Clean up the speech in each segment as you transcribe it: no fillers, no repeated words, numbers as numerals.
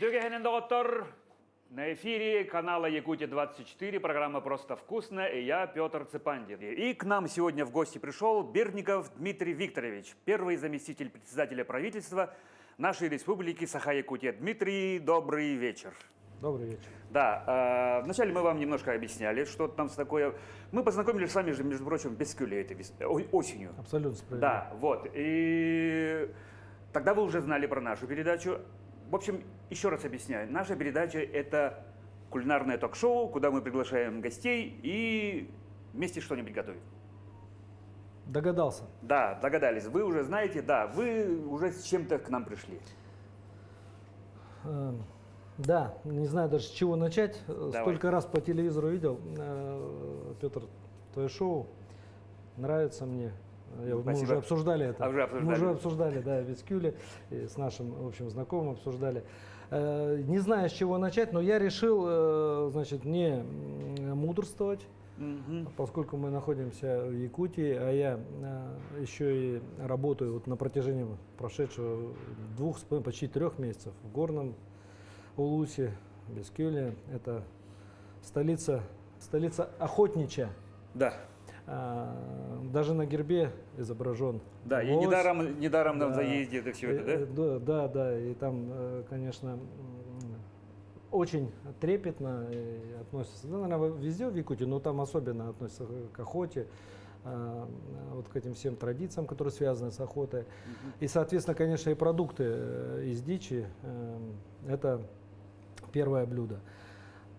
Тюгехенен доктор. На эфире канала Якутия-24, программа «Просто вкусно», и я, Петр Цепандин. И к нам сегодня в гости пришел Берников Дмитрий Викторович, первый заместитель председателя правительства нашей республики Саха-Якутия. Дмитрий, добрый вечер. Добрый вечер. Да, вначале мы вам немножко объясняли, что там такое. Мы познакомились с вами же, между прочим, без Кюля этой осенью. Абсолютно справедливо. Да, вот. И тогда вы уже знали про нашу передачу. В общем, еще раз объясняю. Наша передача – это кулинарное ток-шоу, куда мы приглашаем гостей и вместе что-нибудь готовим. Догадался. Да, догадались. Вы уже знаете, да, вы уже с чем-то к нам пришли. Да, не знаю даже с чего начать. Давай. Столько раз по телевизору видел. Петр, твое шоу нравится мне. Мы Спасибо. уже обсуждали это. Уже обсуждали. Мы уже обсуждали, да, в Вискюле, и с нашим, в общем, знакомым обсуждали. Не знаю, с чего начать, но я решил, значит, не мудрствовать, поскольку мы находимся в Якутии, а я еще и работаю вот на протяжении прошедшего 2,5, почти 3 месяцев в горном Улусе, Бескюле. Это столица охотничья. Да. Даже на гербе изображен. Да, и лось. недаром на Да. заезде это все это, да? Да, и там, конечно, очень трепетно относятся. Да, наверное, везде в Якутии, но там особенно относятся к охоте, вот к этим всем традициям, которые связаны с охотой. И, соответственно, конечно, и продукты из дичи – это первое блюдо.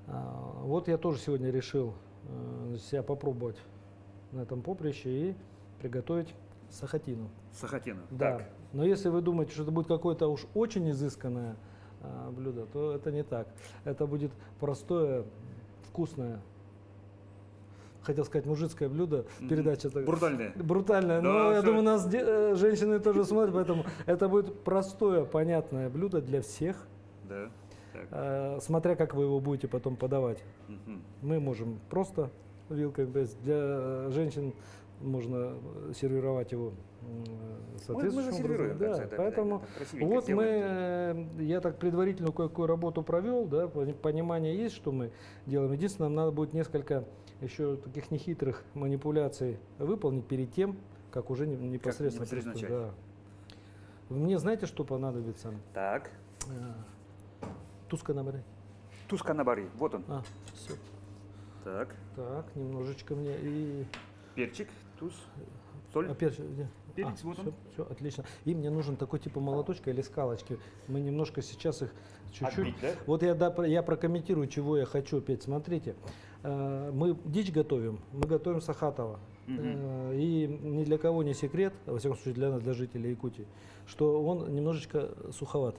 Вот я тоже сегодня решил себя попробовать на этом поприще и приготовить сахатину. Сахатину. Да. Так. Но если вы думаете, что это будет какое-то уж очень изысканное блюдо, то это не так. Это будет простое, вкусное, хотел сказать мужицкое блюдо. Передача Брутальное. Брутальное. Да, Но я всё. думаю, нас женщины тоже смотрят, поэтому это будет простое, понятное блюдо для всех. Да. Так. Смотря как вы его будете потом подавать. Мгм. Мы можем просто вилкой, для женщин можно сервировать его соответствующим засервируем, образом. в Да, конце, поэтому это красивенько вот сделаем. я так предварительно кое-какую работу провел, да, понимание есть, что мы делаем. Единственное, нам надо будет несколько еще таких нехитрых манипуляций выполнить перед тем, как уже непосредственно начать. Да. Мне знаете, что понадобится? Так. Туска-наборы. Тусканабари. Вот он. Все. Так. Так, немножечко мне и... Перчик, туз, соль. Перец, где? Перец, вот он. Все, отлично. И мне нужен такой типа молоточка или скалочки. Мы немножко сейчас их чуть-чуть... Отбить, да? Вот я прокомментирую, чего я хочу опять. Смотрите, мы дичь готовим, мы готовим сахатово. И ни для кого не секрет, во всяком случае для нас, для жителей Якутии, что он немножечко суховат.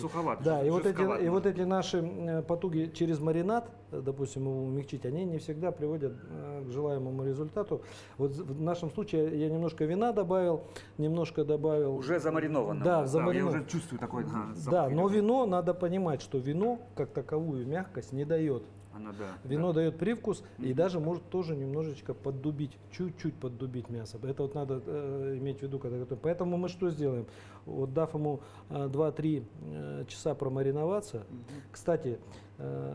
Суховат. Да, и вот жестковат, эти вот эти наши потуги через маринад, допустим, его умягчить, они не всегда приводят к желаемому результату. Вот в нашем случае я немножко вина добавил, немножко добавил... Уже замаринованно. Да, Я замаринованно. уже чувствую такой запах. Да, но вино, надо понимать, что вино как таковую мягкость не дает. Оно, да. Вино дает привкус и даже может тоже немножечко поддубить, чуть-чуть поддубить мясо. Это вот надо иметь в виду, когда готовим. Поэтому мы что сделаем? Вот дав ему 2-3 часа промариноваться. Кстати,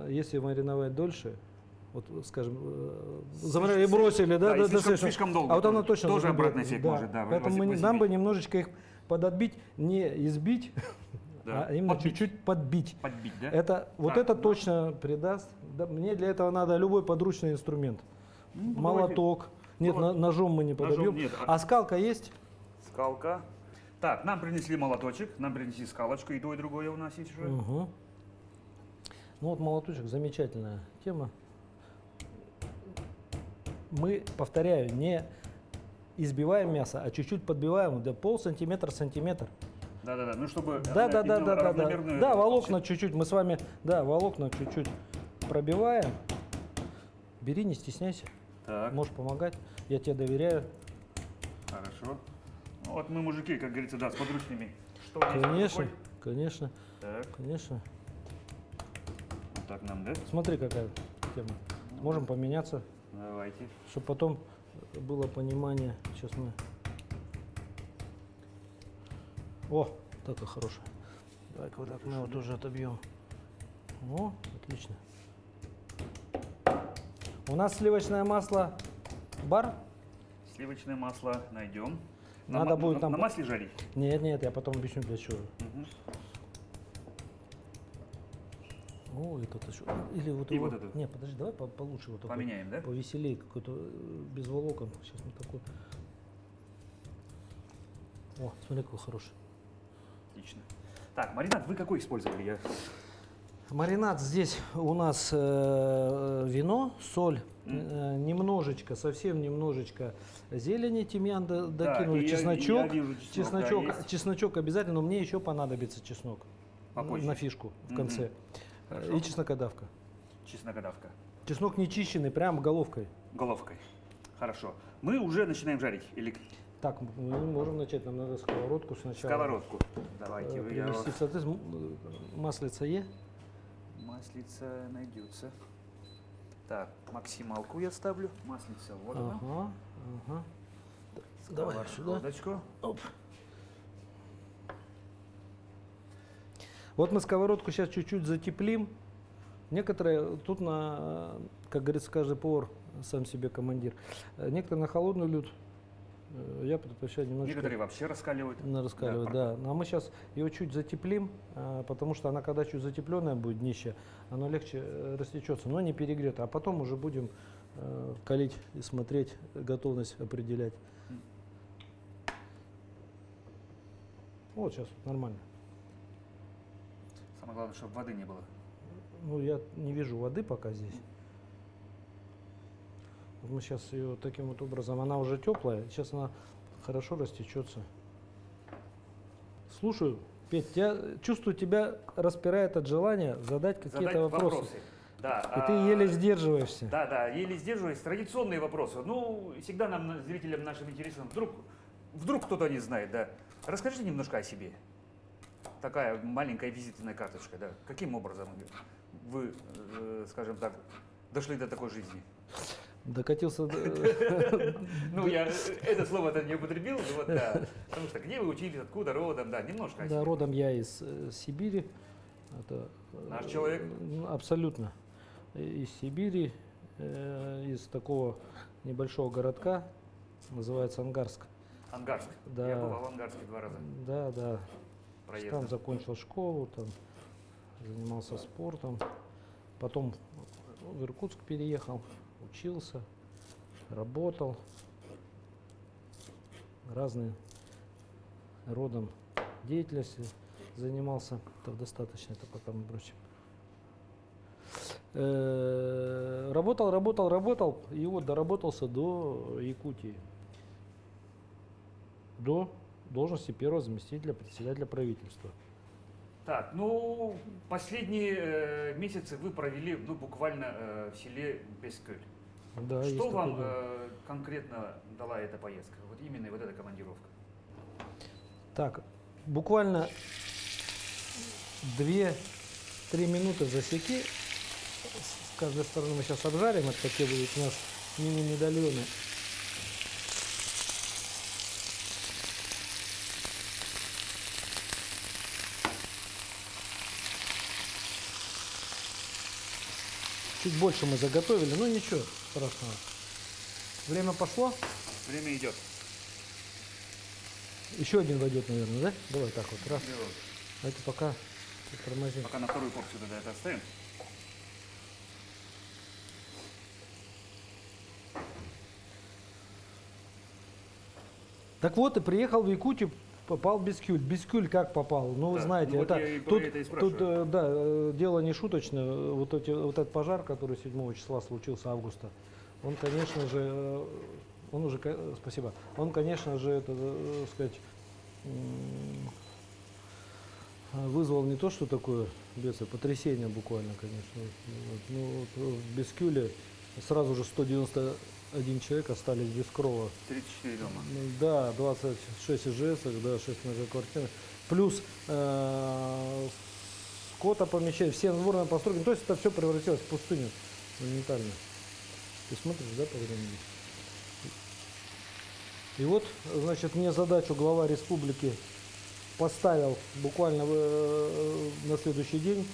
если мариновать дольше, вот, скажем, замарили и бросили, да, если слишком долго, а вот оно точно тоже загубит. обратный эффект может, да, Поэтому нам бы немножечко их подотбить, не избить, Да. а именно чуть-чуть подбить. Подбить, да? Это, вот Да, это да. точно придаст. Да, мне для этого надо любой подручный инструмент. Молоток. Нет, ножом мы не подобьем. нет. А скалка есть? Скалка. Так, нам принесли молоточек, нам принесли скалочку, и то, и другое у нас есть уже. Угу. Ну вот молоточек, замечательная тема. Мы, повторяю, не избиваем мясо, а чуть-чуть подбиваем до полсантиметра-сантиметр. Да-да-да, ну чтобы Да, равномерную... волокна чуть-чуть, мы с вами, да, волокна чуть-чуть пробиваем. Бери, не стесняйся, Так, можешь помогать, я тебе доверяю. хорошо. Ну, вот мы мужики, как говорится, да, с подручными. Что у нас Конечно, под рукой? конечно, Так, конечно. вот так нам, да? Смотри, какая тема. Можем поменяться, Давайте. чтобы потом было понимание. Сейчас мы... О, такая хорошая. Давай-ка вот так мы его тоже отобьем. О, отлично. У нас сливочное масло бар. Сливочное масло найдем. Надо будет там... на масле жарить? Нет, нет, я потом объясню для чего. Мгм. О, это что? Или вот И его... вот эту. Не, подожди, давай получше вот такой. Поменяем, да? Повеселее, какой-то без волокон. Сейчас мы такой. О, смотри, какой хороший. Отлично. Так, маринад вы какой использовали? Я... Маринад здесь у нас вино, соль, немножечко, совсем немножечко зелени, тимьян докинули, и чесночок, я вижу чеснок, да, есть. чесночок обязательно, но мне еще понадобится чеснок Попозже. на фишку в Мгм. конце. Хорошо. И чеснокодавка. Чеснокодавка. Чеснок не чищенный, прям головкой. Головкой. Хорошо. Мы уже начинаем жарить. Или Так, мы можем начать, нам надо сковородку сначала. сковородку. Давайте. Я... Привести в соответствие. Маслица е. Маслица найдется. Так, максималку я ставлю. Маслица вот она. Ага, ага. Давай сюда. Сковородочку. Оп. Вот мы сковородку сейчас чуть-чуть затеплим. Некоторые тут как говорится, каждый повар сам себе командир. Некоторые на холодную льют. Я предпочитаю немножечко Некоторые вообще раскаливают. раскаливать, да. А мы сейчас ее чуть затеплим, потому что она когда чуть затепленная будет днище, оно легче растечется, но не перегрето. А потом уже будем калить и смотреть, готовность определять. Вот сейчас нормально. Самое главное, чтобы воды не было. Ну, я не вижу воды пока здесь. Вот мы сейчас ее таким вот образом, она уже теплая, сейчас она хорошо растечется. Слушаю, Петь, чувствую, тебя распирает от желания задать какие-то вопросы. Да, И ты еле сдерживаешься. Да, да, еле сдерживаюсь. Традиционные вопросы. Ну, всегда нам, зрителям нашим интересно, вдруг кто-то не знает, да. Расскажите немножко о себе. Такая маленькая визитная карточка, да. Каким образом вы, скажем так, дошли до такой жизни? Докатился до... Ну, я это слово-то не употребил, но вот да. Потому что где вы учились, откуда родом, да, немножко о себе. Да, родом я из Сибири. Это, Наш человек? Абсолютно. Из Сибири, из такого небольшого городка, называется Ангарск. Ангарск. Да. Я был в Ангарске 2 раза. Да, да. Проездом. Там закончил школу, там занимался спортом. Потом в Иркутск переехал, учился, работал. Разные родом деятельности занимался. Это достаточно, это пока мы бросим. Работал, и вот доработался до Якутии. До должности первого заместителя председателя правительства. Так, ну, последние месяцы вы провели, ну, буквально в селе Бескölь. Да, есть Что вам такое дело. конкретно дала эта поездка? Вот именно вот эта командировка. Так, буквально 2-3 минуты засеки. С каждой стороны мы сейчас обжарим. Это такие будут у нас мини-медальоны. Чуть больше мы заготовили, но ничего страшного. Время пошло. Время идет. Еще один войдет, наверное, да? Давай так вот, раз. Берем. А это пока тормозим. Пока на вторую порцию тогда это оставим. Так вот, и приехал в Якутию, попал в Бескюль. Бескюль как попал? Ну, вы Да, знаете, ну вот это, я и про тут, это и тут спрашиваю. дело не шуточное. Вот этот пожар, который 7 числа случился, августа, он, конечно же, спасибо, он, конечно же, это, сказать, вызвал не то, что такое бедствие, потрясение буквально, конечно. Вот, ну, вот в Бескюле сразу же 191 человек остались без крова. 34 дома. Да, 26 ИЖС, да, 6 многоквартирных. Плюс скотопомещение, все надворные постройки. То есть это все превратилось в пустыню моментально. Ты смотришь, да, по времени? И вот, значит, мне задачу глава республики поставил буквально на следующий день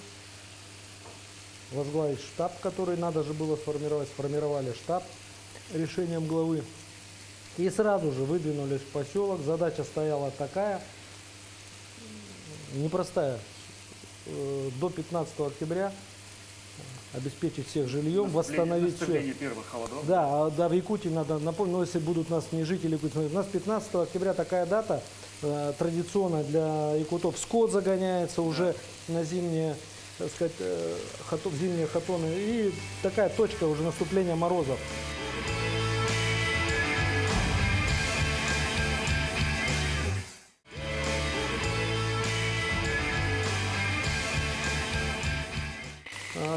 возглавить штаб, который надо же было сформировать. Сформировали штаб решением главы. И сразу же выдвинулись в поселок. Задача стояла такая, непростая. До 15 октября обеспечить всех жильем, восстановить все. Наступление первых холодов. Да, да, в Якутии надо напомнить, но если будут у нас не жители Якутии, у нас 15 октября такая дата, традиционно для якутов, скот загоняется уже на зимние, так сказать, зимние хатоны, и такая точка уже наступления морозов.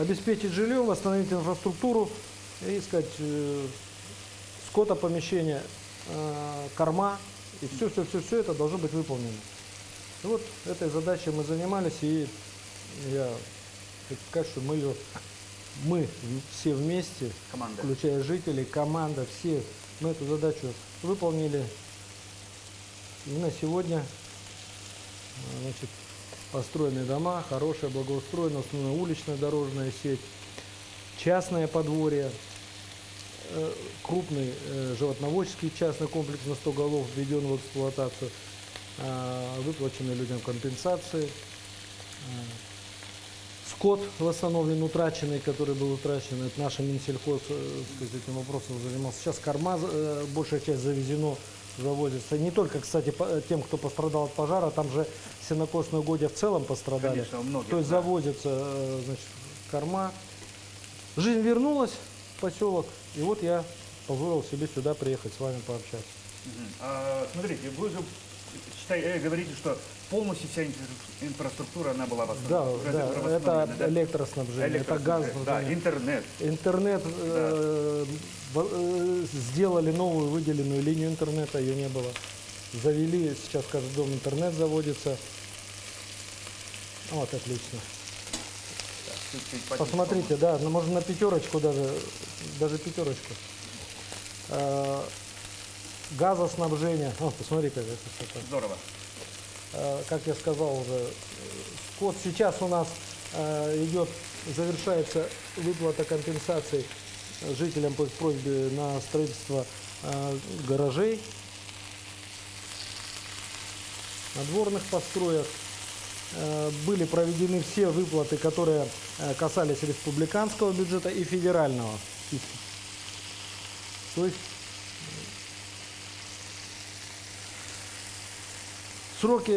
Обеспечить жильем, восстановить инфраструктуру, и, сказать, скотопомещение, корма, и все это должно быть выполнено. И вот этой задачей мы занимались, и я хочу сказать, что мы все вместе, Команда. включая жителей, команда, все, мы эту задачу выполнили. И на сегодня, значит, построенные дома, хорошая, благоустроенная, основная уличная дорожная сеть, частное подворье, крупный животноводческий частный комплекс на 100 голов введен в эксплуатацию, выплачены людям компенсации, скот восстановлен, утраченный, который был утрачен, это наш Минсельхоз этим вопросом занимался. Сейчас корма, большая часть завезено, завозится. Не только, кстати, тем, кто пострадал от пожара, там же сенокосные угодья в целом пострадали. Конечно, у многих, То есть да. завозится, значит, корма. Жизнь вернулась в поселок, и вот я позволил себе сюда приехать с вами пообщаться. Смотрите, вы же говорите, что полностью вся инфраструктура, она была восстановлена. Уже Да, восстановлена, это да? электроснабжение, это газ. Да, интернет. Интернет, сделали новую выделенную линию интернета, ее не было. Завели, сейчас в каждый дом интернет заводится. Вот, отлично. Чуть-чуть потише, Посмотрите, да, можно на пятерочку даже пятерочку. Газоснабжение. О, посмотри, как это все так. Здорово. Как я сказал уже, скот сейчас у нас идет, завершается выплата компенсаций жителям по просьбе на строительство гаражей, надворных построек. Были проведены все выплаты, которые касались республиканского бюджета и федерального. То есть сроки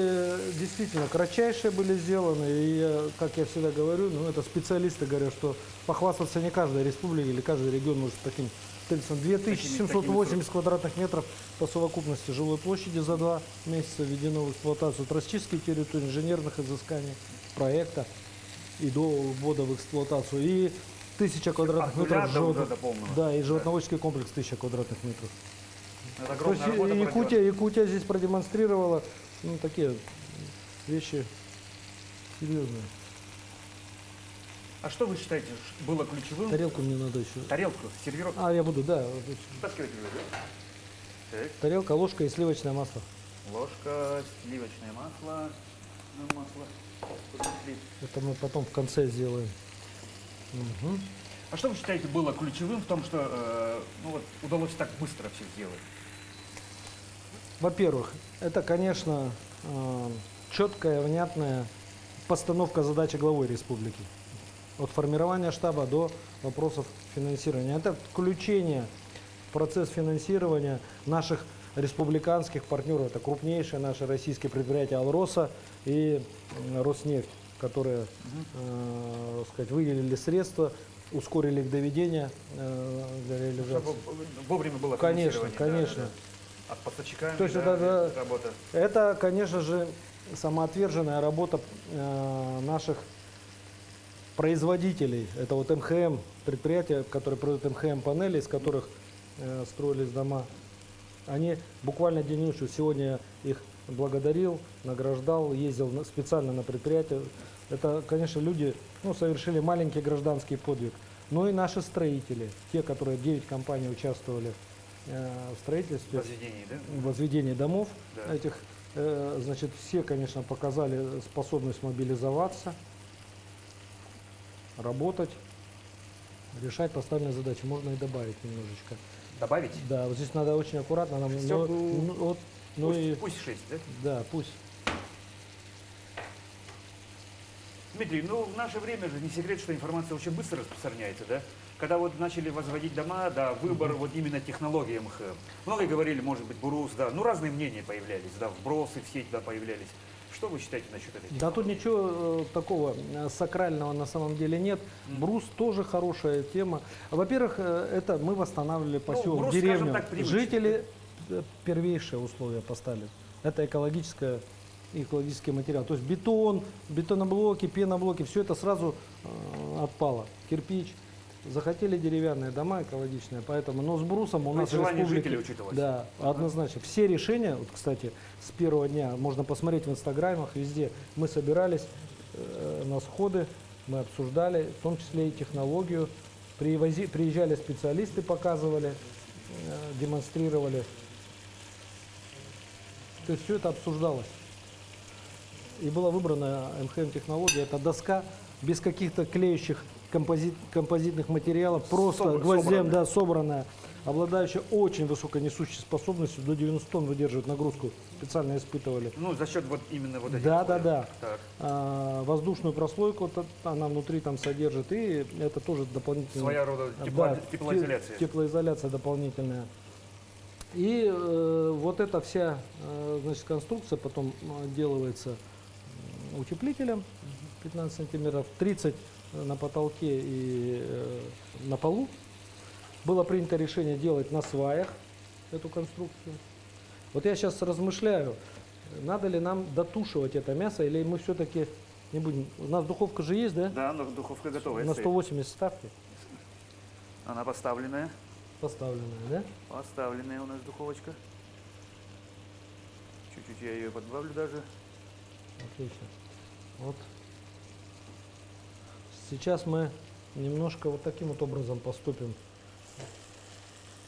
действительно кратчайшие были сделаны, и, как я всегда говорю, это специалисты говорят, что похвастаться не каждая республика или каждый регион может таким. 2780 квадратных метров по совокупности жилой площади за 2 месяца введено в эксплуатацию тростчистские территории, инженерных изысканий, проекта и до ввода в эксплуатацию. И 1000 квадратных метров да, и животноводческий комплекс 1000 квадратных метров. Это То огромная есть работа. Якутия здесь продемонстрировала такие вещи серьезные. А что вы считаете было ключевым? Тарелку мне надо еще. Тарелку, сервировку. Я буду, да. Таскивайте, так. Тарелка, ложка и сливочное масло. Ложка, сливочное масло. Это мы потом в конце сделаем. Угу. А что вы считаете было ключевым в том, что удалось так быстро все сделать? Во-первых, это, конечно, четкая, внятная постановка задачи главой республики. От формирования штаба до вопросов финансирования. Это включение в процесс финансирования наших республиканских партнеров. Это крупнейшие наши российские предприятия «Алроса» и «Роснефть», которые сказать, выделили средства, ускорили их доведение для реализации. Чтобы вовремя было Конечно, финансирование. конечно. Да. А по поставщикам, То есть работа. это, конечно же, самоотверженная работа наших производителей. Это вот МХМ предприятия, которые производят МХМ панели, из которых строились дома. Они буквально день и ночь. Сегодня я их благодарил, награждал, ездил специально на предприятие. Это, конечно, люди совершили маленький гражданский подвиг. Но и наши строители, те, которые 9 компаний участвовали в строительстве, возведении домов, да. Этих, значит, все, конечно, показали способность мобилизоваться, работать решать поставленные задачи. Можно и добавить немножечко. Добавить? Да, вот здесь надо очень аккуратно. Нам, Стёклу вот, ну пусть, и, пусть 6, да? да, пусть. Дмитрий, ну в наше время же не секрет, что информация очень быстро распространяется, да? Когда вот начали возводить дома, да, выбор вот именно технологиям их. Многие говорили, может быть, брус, да, ну разные мнения появлялись, да, вбросы в сеть, да, появлялись. Что вы считаете насчет этой Да тут технологии? ничего такого сакрального на самом деле нет. Брус тоже хорошая тема. Во-первых, это мы восстанавливали поселок, брус, скажем деревню. так, привычный, Жители первейшие условия поставили. Это экологический материал. То есть бетон, бетоноблоки, пеноблоки, все это сразу отпало. Кирпич. Захотели деревянные дома экологичные, поэтому, но с брусом у То нас есть желание в республике- жителей учитывалось? Да, однозначно. Все решения, вот, кстати, с первого дня можно посмотреть в инстаграмах, везде. Мы собирались на сходы, мы обсуждали, в том числе и технологию. Приезжали специалисты, показывали, демонстрировали. То есть все это обсуждалось. И была выбрана МХМ-технология. Это доска без каких-то клеющих композитных материалов, просто гвоздем, да, собранная, обладающая очень высокой несущей способностью, до 90 тонн выдерживает нагрузку, специально испытывали. Ну, за счет вот именно вот этих Да, условий. да. Так. Воздушную прослойку она внутри там содержит, и это тоже дополнительная Своя рода теплоизоляция. теплоизоляция дополнительная. И вот эта вся значит, конструкция потом отделывается утеплителем 15 сантиметров, 30 на потолке и на полу. Было принято решение делать на сваях эту конструкцию. Вот я сейчас размышляю, надо ли нам дотушивать это мясо, или мы все-таки не будем. У нас духовка же есть, да? Да, но духовка готовая. На стоит. 180 ставки Она поставленная. поставленная, да? Поставленная у нас духовочка. Чуть-чуть я ее подбавлю даже. Отлично. Вот. Сейчас мы немножко вот таким вот образом поступим.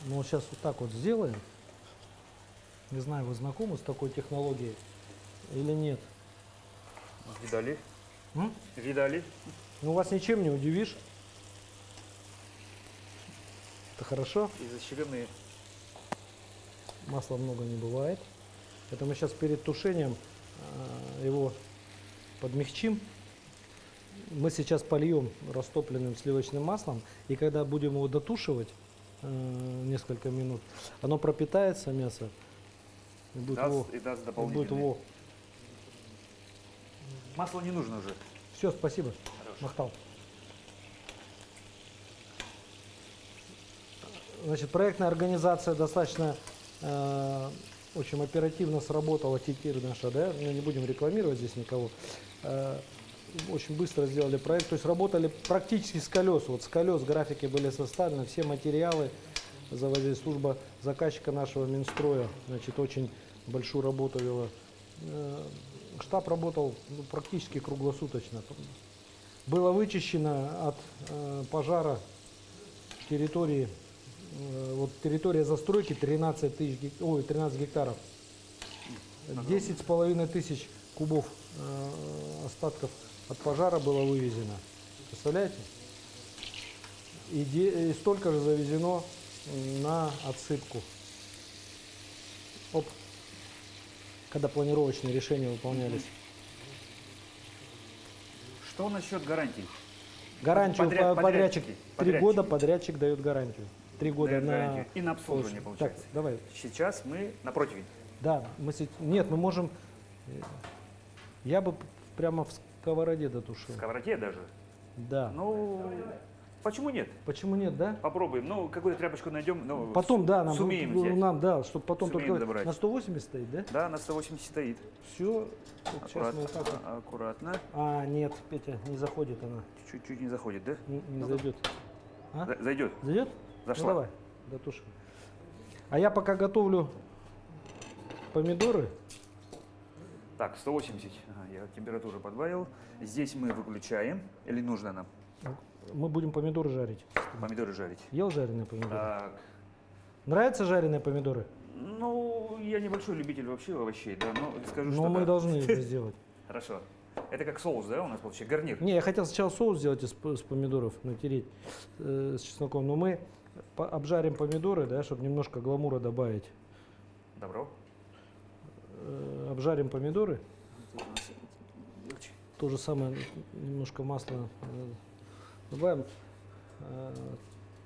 Ну, вот сейчас вот так вот сделаем. Не знаю, вы знакомы с такой технологией или нет? Видали? М? Видали? Ну, вас ничем не удивишь. Это хорошо. И защищены. Масла много не бывает. Это мы сейчас перед тушением его подмягчим. Мы сейчас польем растопленным сливочным маслом, и когда будем его дотушивать несколько минут, оно пропитается, мясо, и будет И даст будет дополнительный. во. Масла не нужно уже. Все, спасибо. Хорошо. Махтал. Значит, проектная организация достаточно очень оперативно сработала, теперь наша, да, мы не будем рекламировать здесь никого. Очень быстро сделали проект, то есть работали практически с колес. Вот с колес графики были составлены, все материалы завозили, служба заказчика нашего Минстроя, значит, очень большую работу вела. Штаб работал практически круглосуточно. Было вычищено от пожара территории, вот территория застройки 13 гектаров. 10,5 тысяч кубов остатков от пожара было вывезено. Представляете? И столько же завезено на отсыпку. Оп. Когда планировочные решения выполнялись. Что насчет гарантий? Гарантию подрядчик. 3 Подрядчики. года подрядчик дает гарантию. 3 года Дает на... гарантию. И на обслуживание, получается. Так, давай. Сейчас мы на противень. Да, нет, мы можем... Я бы прямо в сковороде дотушил. В сковороде даже. Да. Ну, почему нет? Почему нет, да? Попробуем. Ну, какую-то тряпочку найдем. Ну, Потом, да, нам, сумеем взять. да, чтобы потом Сумеем только добрать. на 180 стоит, да? Да, на 180 стоит. Все, сейчас мы вот так вот. Аккуратно. А, нет, Петя, не заходит она, Чуть-чуть не заходит, да? не зайдет. А? Зайдет. Зайдет? Зашла. Ну, давай, дотушим. А я пока готовлю помидоры. Так, 180. Ага, я температуру подбавил. Здесь мы выключаем. Или нужно нам Мы будем помидоры жарить. помидоры жарить? Ел жареные помидоры? Так. Нравятся жареные помидоры? Ну, я небольшой любитель вообще овощей, да, но скажу, Но что мы да. должны это сделать. Хорошо. Это как соус, да, у нас вообще гарнир? Не, я хотел сначала соус сделать из помидоров, натереть с чесноком, но мы обжарим помидоры, да, чтобы немножко гламура добавить. Добро. Обжарим помидоры. Тут у нас мелочи. То же самое, немножко масла добавим.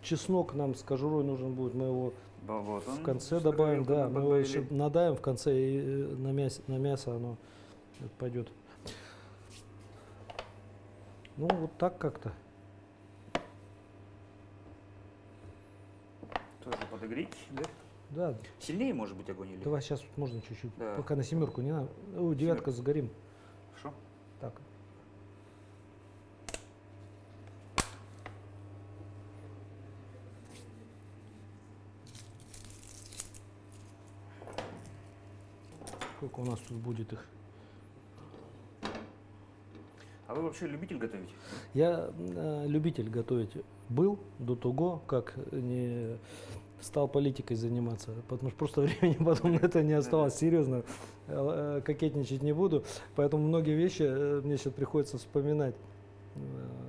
Чеснок нам с кожурой нужен будет, мы его Вот он. в конце С добавим, кровинкой да, мы его добавили. еще надаем в конце, и на мясо оно пойдет. Ну, вот так как-то. Тоже подогреть, да? Да, Сильнее может быть огонь или? давай сейчас можно чуть-чуть, Да. пока на семерку не надо. Ой, девятка сгорим. Хорошо. Так. Сколько у нас тут будет их? А вы вообще любитель готовить? Я любитель готовить был до того, как не стал политикой заниматься, потому что просто времени потом на это не осталось. Серьезно, кокетничать не буду, поэтому многие вещи мне сейчас приходится вспоминать.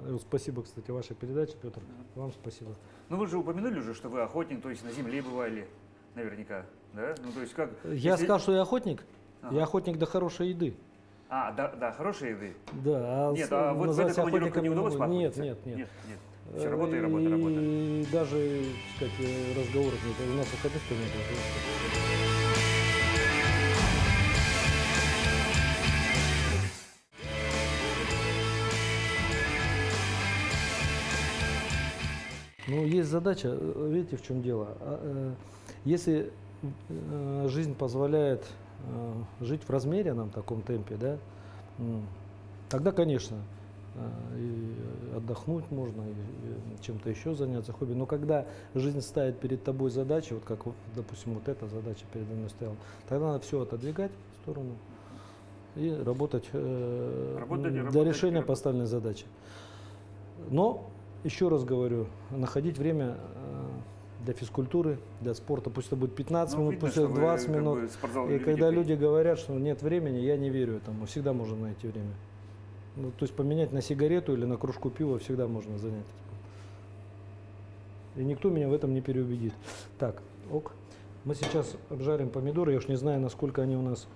Вот спасибо, кстати, вашей передаче, Петр. Вам спасибо. Ну вы же упомянули уже, что вы охотник, то есть на земле бывали, наверняка, да? Ну то есть как? Я если- сказал, что я охотник. Ага. Я охотник до хорошей еды. А, да, хорошей еды. Да, Нет, а вот в назвать этой себя командировке не охотником удалось могу. Нет, поохотиться? нет, нет. Нет. Все работа и работа, работа. И даже, так сказать, разговоров нет. У нас охотничества нет. Ну, есть задача, видите, в чем дело. Если жизнь позволяет жить в размеренном таком темпе, да, тогда, конечно, и отдохнуть можно, и чем-то еще заняться, хобби. Но когда жизнь ставит перед тобой задачи, вот как, допустим, вот эта задача передо мной стояла, тогда надо все отодвигать в сторону и работать, Работать, для работать, решения работать. поставленной задачи. Но, еще раз говорю, находить время для физкультуры, для спорта, пусть это будет 15 Ну, минут, видно, пусть что это вы 20 как минут. бы спортзал И любите когда ходить. люди говорят, что нет времени, я не верю этому. Всегда можно найти время. Ну, то есть поменять на сигарету или на кружку пива всегда можно занять. И никто меня в этом не переубедит. Так, ок. Мы сейчас обжарим помидоры. Я уж не знаю, насколько они у нас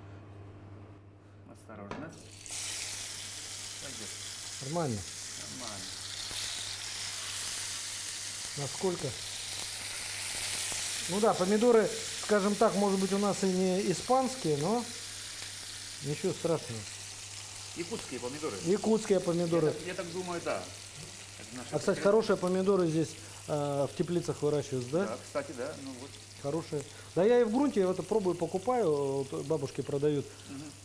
Осторожно. Пойдет. нормально. Нормально. Насколько? Ну да, помидоры, скажем так, может быть, у нас и не испанские, но ничего страшного. Якутские помидоры. Якутские помидоры. Я так думаю, да. Это наши А, кстати, секреты. хорошие помидоры здесь в теплицах выращиваются, да? Да, кстати, да. Ну вот. Хорошие. Да, я и в грунте я это пробую, покупаю, вот бабушки продают.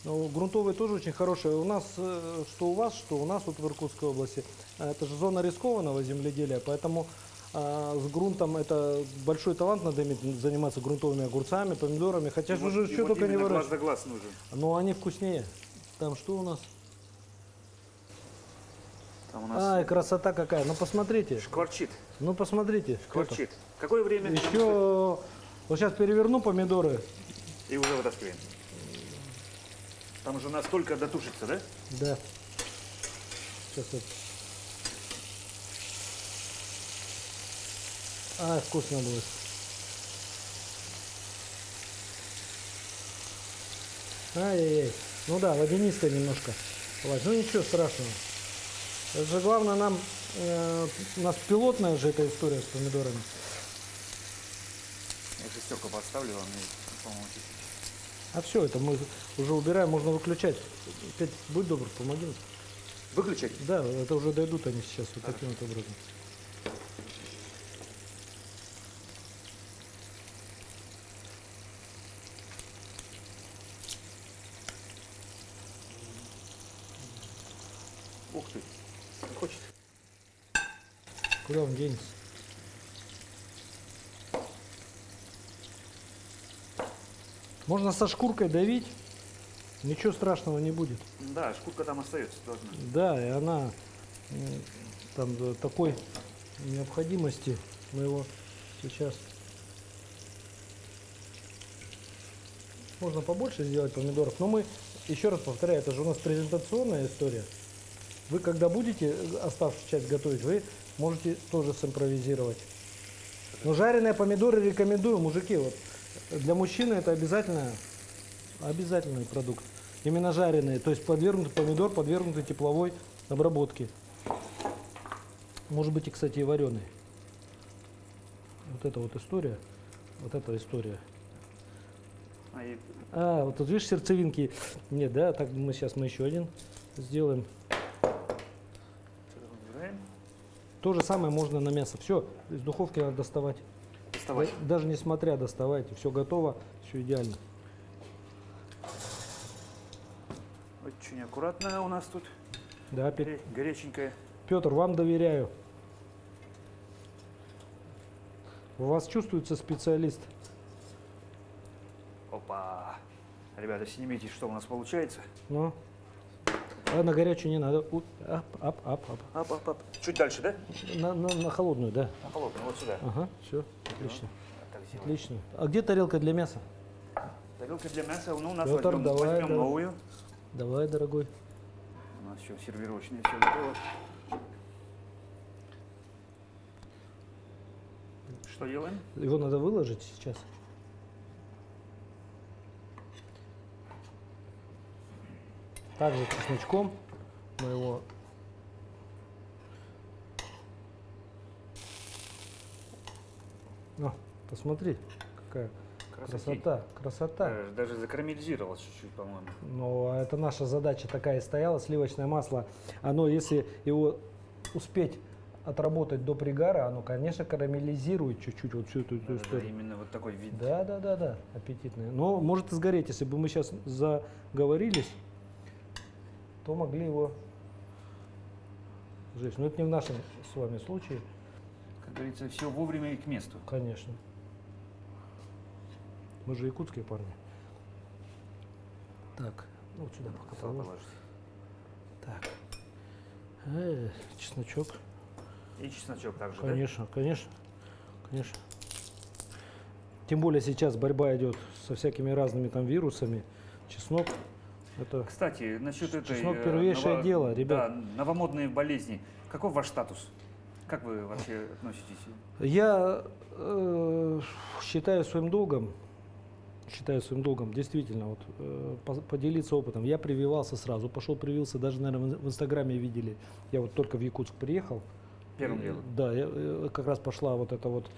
Но грунтовые тоже очень хорошие. У нас, что у вас, что у нас вот в Иркутской области, это же зона рискованного земледелия, поэтому с грунтом это большой талант надо иметь, заниматься грунтовыми огурцами, помидорами, хотя И же вот- уже и что вот только не именно глаз выращивают. за глаз нужен. Но они вкуснее. Там что у нас? Там у нас Ай, красота какая. Ну посмотрите. шкварчит. Ну посмотрите. Шкварчит. Какое время? Еще вот сейчас переверну помидоры. И уже вытаскиваем. Там уже настолько дотушится, да? Да. Сейчас вот. Ай, вкусно будет. Ай-яй-яй. Ну да, водянистая немножко. Вась, ну ничего страшного. Это же главное нам, у нас пилотная же эта история с помидорами. Я шестерку поставлю вам и, по-моему, чуть-чуть. А все, это мы уже убираем, можно выключать. Петь, будь добр, помоги. Выключать? Да, это уже дойдут они сейчас вот таким вот образом. Ух ты. Не хочет. Куда он денется? Можно со шкуркой давить, ничего страшного не будет. Да, шкурка там остается должна. Да, и она там до такой необходимости мы его сейчас. можно побольше сделать помидоров. Но мы, еще раз повторяю, это же у нас презентационная история. Вы когда будете оставшуюся часть готовить, вы можете тоже симпровизировать. Но жареные помидоры рекомендую, мужики. Вот, для мужчины это обязательный продукт. Именно жареные, то есть подвергнутый помидор, подвергнутый тепловой обработке. Может быть и, кстати, и вареный. Вот эта вот история. Вот эта история. Вот тут видишь сердцевинки. Нет, да, так мы сейчас еще один сделаем. То же самое можно на мясо. Все, из духовки надо доставать. Доставать. Даже не смотря, доставайте. Все готово, все идеально. Очень аккуратно у нас тут. Да, Горяченькая. Петр, вам доверяю. У вас чувствуется специалист. Опа. Ребята, снимите, что у нас получается. Ну, а на горячую не надо. Ап. Чуть дальше, да? На холодную, да. На холодную, вот сюда. Ага, все, отлично. Так сделаем. Отлично. А где тарелка для мяса? Тарелка для мяса, ну, у нас Петр, давай, возьмем давай. новую. Давай, дорогой. У нас еще сервировочное все готово. Что делаем? Его надо выложить сейчас. Также чесночком мы его посмотри, какая красота, красота. Даже закарамелизировалось чуть-чуть, по-моему. Но это наша задача такая и стояла. Сливочное масло, оно, если его успеть отработать до пригара, оно, конечно, карамелизирует чуть-чуть вот всю эту историю. Именно вот такой вид. Да, аппетитное. Но может и сгореть, если бы мы сейчас заговорились, то могли его сжечь. Но это не в нашем с вами случае. Как говорится, все вовремя и к месту. Конечно. Мы же якутские парни. Так, ну вот сюда пока Сало положим. положите. Так. Чесночок. И чесночок также, Конечно, конечно, конечно. Тем более сейчас борьба идет со всякими разными там вирусами. Чеснок. Это да? Кстати, насчет этой... чеснок первейшее дело, ребят. Да, новомодные болезни. Каков ваш статус? Как вы вообще относитесь? Я считаю своим долгом, действительно, вот, поделиться опытом. Я прививался сразу, пошел привился, даже, наверное, в Инстаграме видели. Я вот только в Якутск приехал. Первым делом. Да, как раз пошла вот эта вот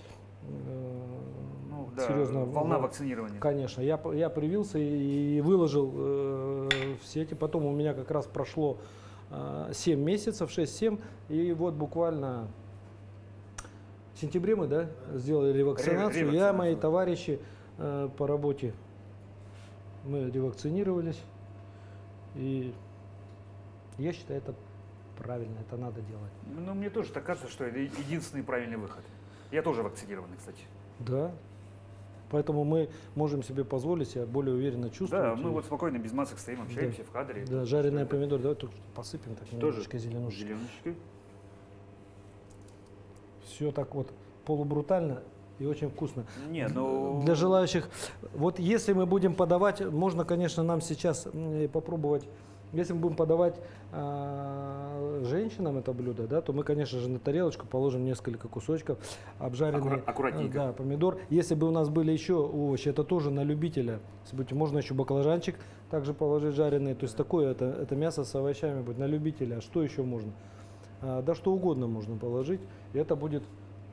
Ну, да, серьезно. волна вакцинирования. Конечно, я привился и выложил в сети. Потом у меня как раз прошло 7 месяцев, 6-7, и вот буквально в сентябре мы, да, сделали ревакцинацию. Я, мои товарищи по работе, мы ревакцинировались, и я считаю, это правильно, это надо делать. Ну, мне тоже так кажется, что это единственный правильный выход. Я тоже вакцинированный, кстати. Да. Поэтому мы можем себе позволить себя более уверенно чувствовать. Да, мы вот спокойно без масок стоим, общаемся в кадре. Да, жареные помидоры. Давай тут посыпем так немножечко зеленушки. Зеленушкой. Все так вот полубрутально и очень вкусно. Не, ну... Для желающих, вот если мы будем подавать, можно, конечно, нам сейчас попробовать, если мы будем подавать женщинам это блюдо, да, то мы, конечно же, на тарелочку положим несколько кусочков обжаренный Аккуратненько. да, помидор. Если бы у нас были еще овощи, это тоже на любителя. Если будете, можно еще баклажанчик также положить жареный. То есть такое, это мясо с овощами будет на любителя. А что еще можно? Да что угодно можно положить. И это будет,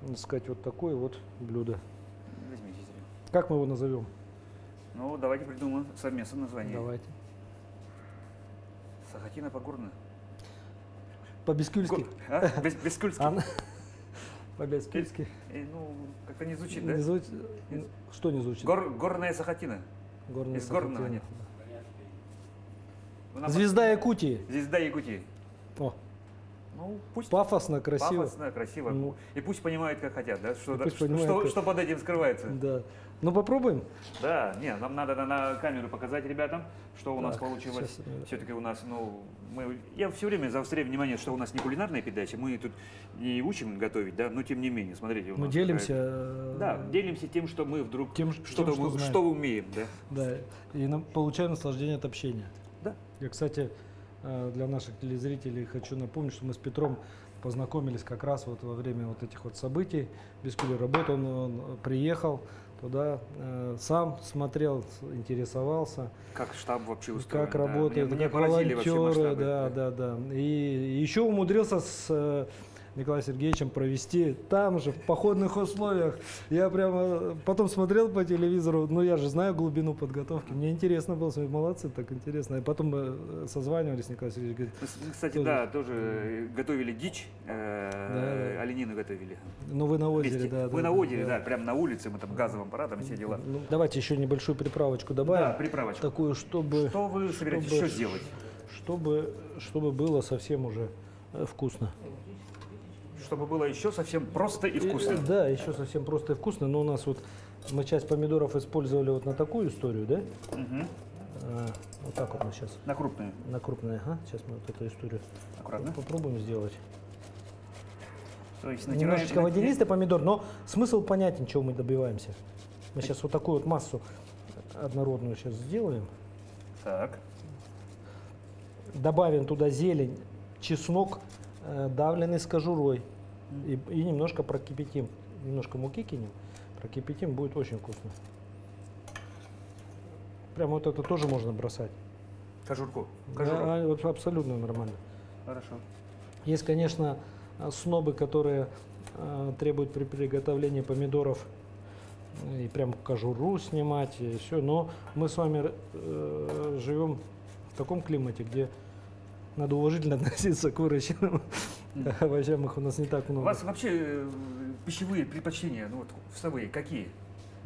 так сказать, вот такое вот блюдо. Возьмите себе. Как мы его назовем? Ну, давайте придумаем совместное название. Давайте. Сахатина Погорная. По-бескюльски. Бескульски. По-бескюльски. Ну, как-то не звучит, да? Не звучит? Что не звучит? Горная Сахатина. Горная Из горного Сахатина. нет. Звезда Якутии. Звезда Якутии. О, Ну, пусть Пафосно, красиво. пафосно, красиво. Ну. И пусть понимают, как хотят, да? Что, пусть понимают, как- что под этим скрывается. Да. Ну попробуем. Да, не, нам надо на камеру показать ребятам, что у нас Так, получилось. щас, Все-таки у нас, я все время заостряю внимание, что у нас не кулинарная передача, мы тут не учим готовить, да, но тем не менее, смотрите, у Мы нас делимся. какая-то- Да, делимся тем, что мы вдруг Тем, что-то что знаем. что умеем, да. Да. И получаем наслаждение от общения. Да. Я, кстати, для наших телезрителей хочу напомнить, что мы с Петром познакомились как раз вот во время вот этих вот событий. Бескулер работал, он приехал туда, сам смотрел, интересовался, Как штаб вообще устроен. как да. работает, Меня как поразили вообще волонтеры, масштабы. да. И еще умудрился с Николаем Сергеевичем провести там же, в походных условиях. Я прямо потом смотрел по телевизору, ну я же знаю глубину подготовки, мне интересно было, смотреть, молодцы, так интересно. И потом мы созванивались, Николай Сергеевич говорит, Мы, кстати, тоже. да, тоже готовили дичь, Да. оленину готовили. ну вы на озере, Вместе. да. Мы да, на озере, да, прямо на улице, мы там газовым аппаратом, все дела. Ну, давайте еще небольшую приправочку добавим. Да, приправочку. Такую, чтобы, Что вы собираетесь чтобы- еще сделать? чтобы было совсем уже вкусно. Чтобы было еще совсем просто и вкусно. Да, еще совсем просто и вкусно. Но у нас вот мы часть помидоров использовали вот на такую историю, да? Мгм. Вот так вот мы сейчас На крупную. на крупные. Ага, сейчас мы вот эту историю Аккуратно. попробуем сделать. То есть Немножечко водянистый помидор, но смысл понятен, чего мы добиваемся. Мы сейчас вот такую вот массу однородную сейчас сделаем. Так. Добавим туда зелень, чеснок, давленный с кожурой. И немножко прокипятим. Немножко муки кинем, прокипятим, будет очень вкусно. Прям вот это тоже можно бросать. Кожурку. Да, абсолютно нормально. Хорошо. Есть, конечно, снобы, которые требуют при приготовлении помидоров и прям кожуру снимать, и все. Но мы с вами живем в таком климате, где надо уважительно относиться к выращенным овощам, их у нас не так У много. вас вообще пищевые предпочтения, ну вот вкусовые, какие?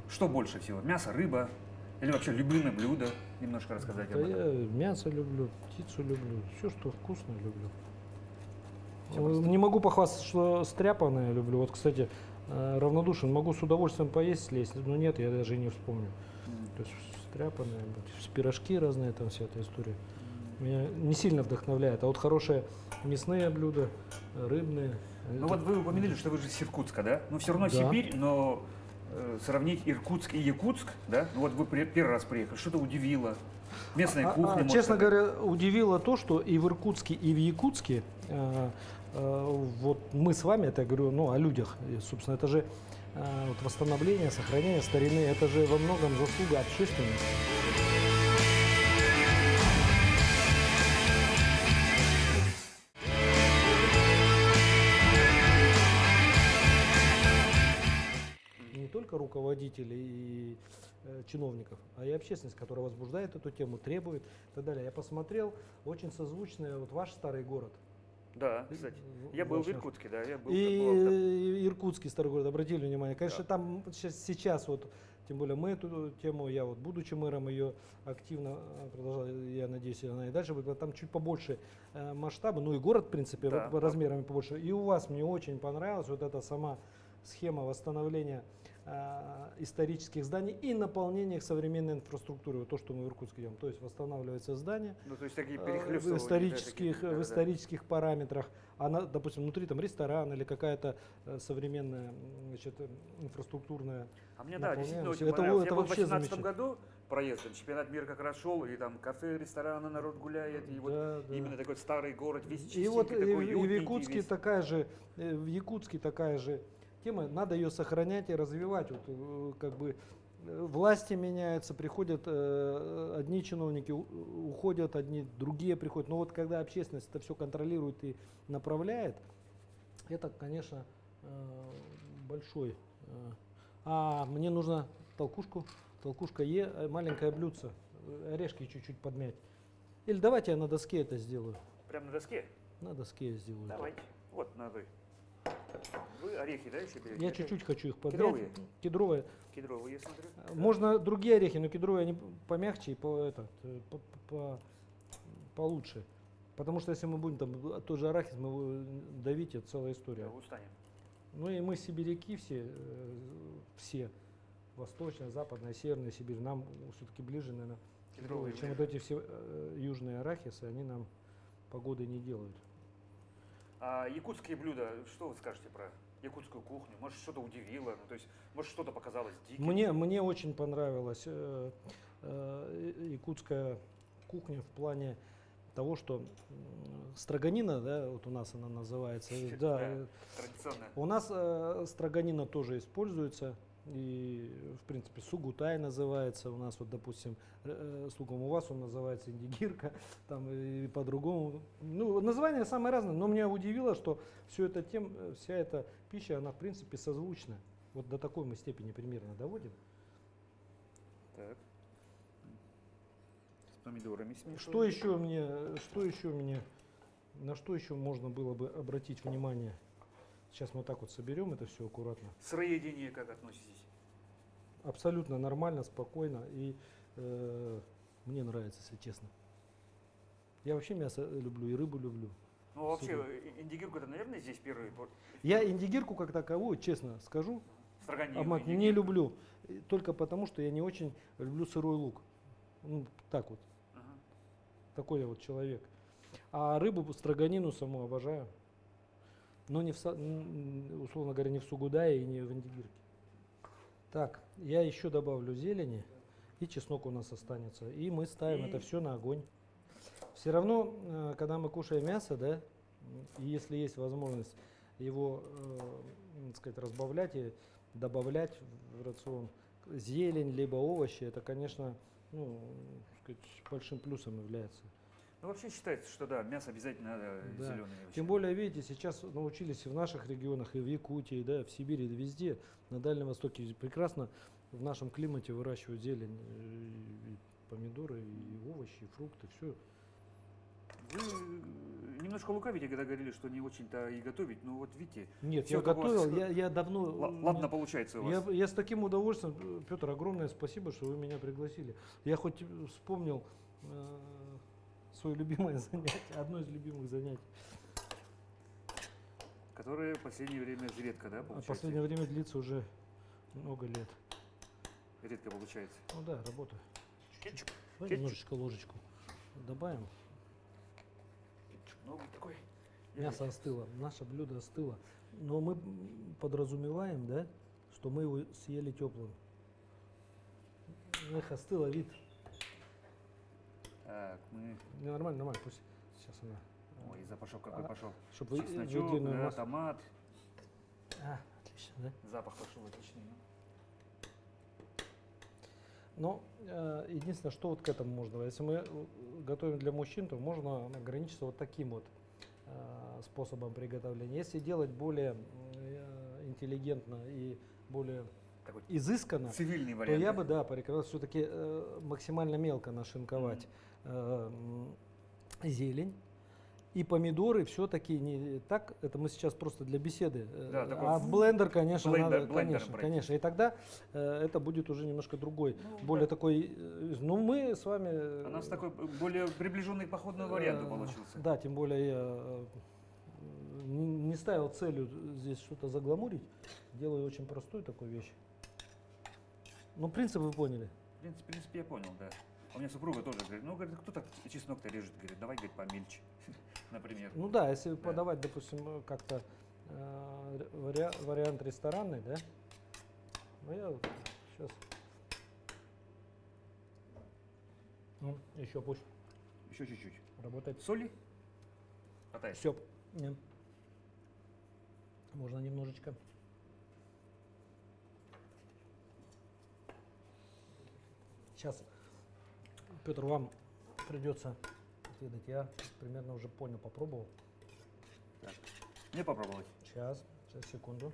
Что больше всего? Мясо, рыба? Или вообще любимое блюдо? Немножко рассказать об Да этом. я мясо люблю, птицу люблю, все, что вкусно, люблю. Всё просто. Не могу похвастаться, что стряпанное люблю. Вот, кстати, равнодушен, могу с удовольствием поесть, слезть, но нет, я даже и не вспомню. То есть стряпанное, пирожки разные, там вся эта история. Меня не сильно вдохновляет. А вот хорошие мясные блюда, рыбные. Ну вот вы упомянули, что вы же с Иркутска, да? Ну все равно Да. Сибирь, но сравнить Иркутск и Якутск, да? Ну вот вы первый раз приехали, что-то удивило. Местная кухня, может, Честно это- говоря, удивило то, что и в Иркутске, и в Якутске, вот мы с вами, это я говорю, ну, о людях, и, собственно, это же вот восстановление, сохранение старины, это же во многом заслуга общественников. Не только руководителей и чиновников, а и общественность, которая возбуждает эту тему, требует и так далее. Я посмотрел, очень созвучный вот ваш старый город. Да, кстати. Я был в Ваш- Иркутске, да, я был. И Иркутский старый город, обратили внимание. Конечно, там сейчас вот, тем более мы эту тему, я вот будучи мэром ее активно продолжал, я надеюсь, она и дальше будет, там чуть побольше масштаба, ну и город, в принципе, Да, по размерами побольше. И у вас мне очень понравилась вот эта сама схема восстановления исторических зданий и наполнения их современной инфраструктурой. Вот то, что мы в Иркутске делаем. То есть восстанавливается здание, Ну, то есть такие в перехлёстывания, исторических, да, такие, в исторических параметрах. Она, допустим, внутри там ресторан или какая-то современная, значит, инфраструктурная. А мне, да, действительно наполняемость. очень Это понравилось. это Я был в вообще 2018 замечательно. году проездом, чемпионат мира как раз шел, и там кафе, рестораны, народ гуляет, и вот Да, да. именно такой старый город, весь И чистенький, вот такой и в уютненький Якутске весь. такая же, в Якутске такая же тема. Надо ее сохранять и развивать. Вот, как бы власти меняются, приходят одни чиновники, уходят одни, другие приходят. Но вот когда общественность это все контролирует и направляет, это, конечно, большой. А мне нужно толкушку, толкушка маленькое блюдце, орешки чуть-чуть подмять. Или давайте я на доске это сделаю. Прям на доске? На доске я сделаю. Давайте. Вот, надо. Вы орехи, да, еще берете? Я Это чуть-чуть хочу их подмять. Кедровые? Кедровые. Кедровые, я смотрю. Можно другие орехи, но кедровые они помягче и получше. Потому что если мы будем там тот же арахис, мы его давить, это целая история. Устанем. Ну и мы сибиряки все, восточная, западная, северная Сибирь, нам все-таки ближе, наверное, Кедровые чем вот ближе. эти все южные арахисы, они нам погоды не делают. А якутские блюда, что вы скажете про якутскую кухню? Может, что-то удивило? Ну, то есть, может, что-то показалось диким? Мне очень понравилась якутская кухня в плане того, что строганина, да, вот у нас она называется, да, Да, традиционно. у нас строганина тоже используется, и, в принципе, сугутай называется, у нас вот, допустим, с луком, у вас он называется индигирка, там и по-другому. Ну, названия самые разные, но меня удивило, что вся эта пища, она, в принципе, созвучна. Вот до такой мы степени примерно доводим. Так. С помидорами смешиваем. Что еще мне, на что еще можно было бы обратить внимание? Сейчас мы так вот соберем это все аккуратно. Сыроедение как относитесь? Абсолютно нормально, спокойно и мне нравится, если честно. Я вообще мясо люблю и рыбу люблю. Ну, вообще, индигирку это, наверное, здесь первый Я индигирку как таковую, честно скажу, строганину. не люблю. Только потому, что я не очень люблю сырой лук. Ну, так вот. Ага. Такой я вот человек. А рыбу, строганину саму обожаю. Но не условно говоря, не в сугудае и не в индигирке. Так, я еще добавлю зелени, и чеснок у нас останется. И мы ставим это все на огонь. Все равно, когда мы кушаем мясо, да, и если есть возможность его, так сказать, разбавлять и добавлять в рацион зелень либо овощи, это, конечно, ну, так сказать, большим плюсом является. Ну, вообще считается, что да, мясо обязательно надо Да. зеленое. Тем более, видите, сейчас научились и в наших регионах, и в Якутии, да, в Сибири, и везде, на Дальнем Востоке прекрасно в нашем климате выращивают зелень, и помидоры, и овощи, и фрукты, все. Вы немножко лукавите, когда говорили, что не очень-то и готовить. Ну вот видите. Нет, всё я как у вас- готовил, я давно... Ладно, получается у вас. Я с таким удовольствием, Петр, огромное спасибо, что вы меня пригласили. Я хоть вспомнил свое любимое занятие, одно из любимых занятий. Которые в последнее время редко, да, А получается? последнее время длится уже много лет. Редко получается. Ну да, работа. Кетчуп. Давай Кетчуп. немножечко ложечку добавим. Кетчуп новый такой. Мясо остыло, наше блюдо остыло. Но мы подразумеваем, да, что мы его съели теплым. Эх, остыло, вид. Так, мы... Нормально, нормально, пусть сейчас она. Ой, запашок какой пошел. Чтоб вы Чесночок, выделенную да, массу. томат. Отлично, да? Запах пошел отличный. Но единственное, что вот к этому можно. Если мы готовим для мужчин, то можно ограничиться вот таким вот способом приготовления. Если делать более интеллигентно и более Такой изысканно, цивильный то вариант. я да? бы, да, порекомендовал все-таки максимально мелко нашинковать зелень. И помидоры все-таки не так, это мы сейчас просто для беседы, Да, такой а в блендер, конечно, блендером конечно, пройти. конечно. И тогда это будет уже немножко другой, более да. такой, ну мы с вами... У нас такой более приближенный походный вариант получился. Да, тем более я не ставил целью здесь что-то загламурить, делаю очень простую такую вещь. Ну, принцип вы поняли. В принципе, я понял, да. У меня супруга тоже говорит, ну, говорит, кто так чеснок-то режет? Говорит, давай, говорит, помельче, например. Ну да, если подавать, допустим, как-то вариант ресторанный, да? Ну я вот сейчас. Ну, еще пусть Еще чуть-чуть. работает. Соли? Хватает. Все. Можно немножечко. Сейчас, Петр, вам придется отведать. Я примерно уже понял, попробовал. Так. Мне попробовать. Сейчас, секунду.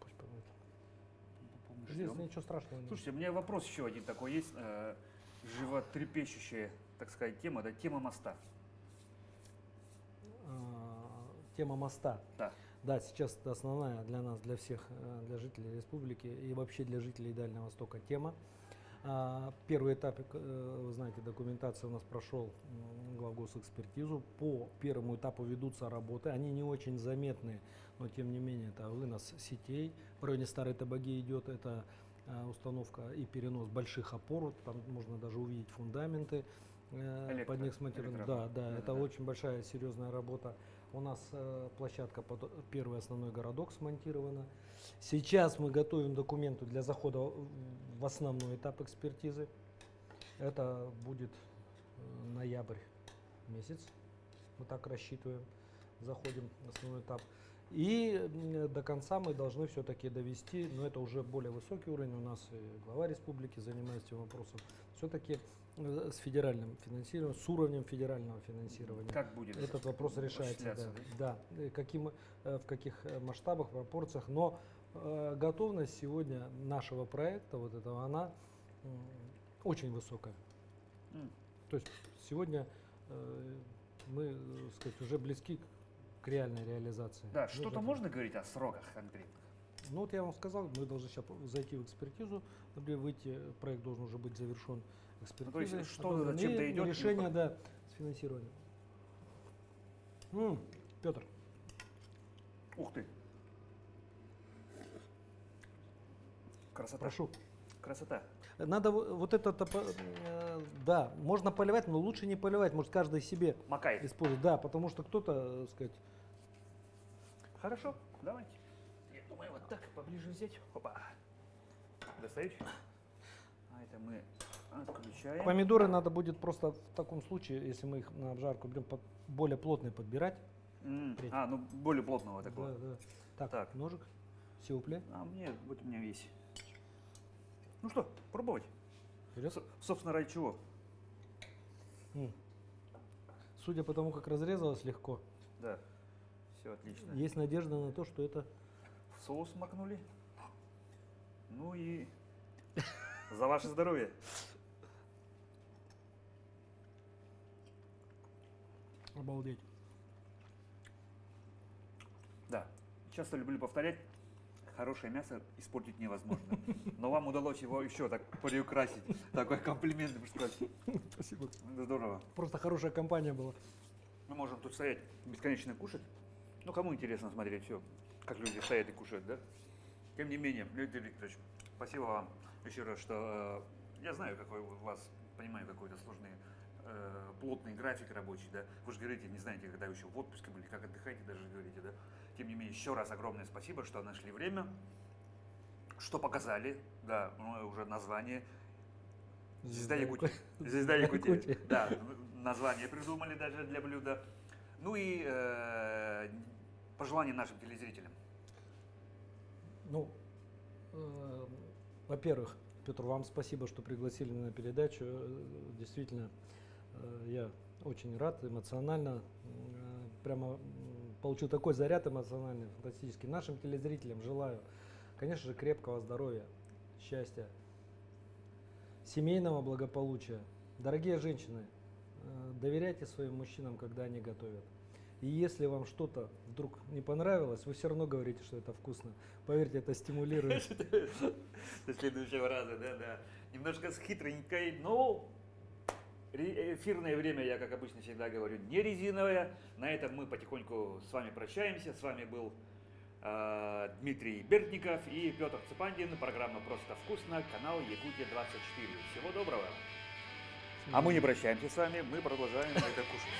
Пусть пробует. Здесь Ждем. ничего страшного нет. Слушайте, у меня вопрос еще один такой есть. Животрепещущая, так сказать, тема, да, тема моста. Тема моста. Да. Да, сейчас это основная для нас, для всех, для жителей республики и вообще для жителей Дальнего Востока тема. Первый этап, вы знаете, документация у нас прошел главгосэкспертизу. По первому этапу ведутся работы. Они не очень заметные, но тем не менее это вынос сетей. В районе Старой Табаги идет это установка и перенос больших опор. Там можно даже увидеть фундаменты. Под них смонтированы. Да, это очень большая серьезная работа. У нас площадка под первый основной городок смонтирована. Сейчас мы готовим документы для захода в основной этап экспертизы. Это будет ноябрь месяц. Мы так рассчитываем. Заходим в основной этап. И до конца мы должны все-таки довести, но это уже более высокий уровень, у нас и глава республики занимается этим вопросом, все-таки с федеральным финансированием, с уровнем федерального финансирования. Как будет Этот вопрос решается, да, в каких масштабах, пропорциях, но готовность сегодня нашего проекта, вот этого, она очень высокая. То есть сегодня мы, так сказать, уже близки к реальной реализации. Да, что-то можно говорить о сроках конкретных? Ну вот я вам сказал, мы должны сейчас зайти в экспертизу, выйти, проект должен уже быть завершен экспертизой. То есть что зачем-то идет? Решение, да, с финансированием. Петр. Ух ты. Красота. Прошу. Красота. Надо вот это, да, можно поливать, но лучше не поливать, может каждый себе Макай. использовать. Да, потому что кто-то, так сказать. Хорошо, давайте. Я думаю, вот так поближе взять. Опа. Достаешь? А это мы отключаем. Помидоры надо будет просто в таком случае, если мы их на обжарку берем, более плотные подбирать. Ну более плотного такого. Да. Так, ножик, сиупле. Вот у меня весь. Ну что, пробовать? Вперед. Собственно, ради чего? Судя по тому, как разрезалось легко, Да, все отлично. есть надежда на то, что это... В соус макнули. Ну и за ваше здоровье. Обалдеть. Да, часто люблю повторять, хорошее мясо испортить невозможно. Но вам удалось его еще так приукрасить. Такой комплимент, можно сказать. Спасибо. Это здорово. Просто хорошая компания была. Мы можем тут стоять бесконечно кушать. Ну, кому интересно смотреть все, как люди стоят и кушают, да? Тем не менее, Леонид Викторович, спасибо вам еще раз, что я знаю, какой у вас, понимаю, какой-то сложный, плотный график рабочий, да? Вы же говорите, не знаете, когда вы еще в отпуске были, как отдыхаете, даже говорите, да? Тем не менее, еще раз огромное спасибо, что нашли время, что показали, да, уже название. Звезда Якутии. Звезда Якутии. Да, название придумали даже для блюда. Ну и пожелания нашим телезрителям. Ну, во-первых, Петр, вам спасибо, что пригласили меня на передачу. Действительно, я очень рад, эмоционально. Прямо получил такой заряд эмоциональный, фантастический. Нашим телезрителям желаю, конечно же, крепкого здоровья, счастья, семейного благополучия. Дорогие женщины, доверяйте своим мужчинам, когда они готовят. И если вам что-то вдруг не понравилось, вы все равно говорите, что это вкусно. Поверьте, это стимулирует. До следующего раза, да. Немножко с хитренькой, но эфирное время, я, как обычно, всегда говорю, не резиновое. На этом мы потихоньку с вами прощаемся. С вами был Дмитрий Бертников и Петр Цепандин. Программа «Просто вкусно», канал Якутия 24. Всего доброго. А мы не прощаемся с вами, мы продолжаем это кушать.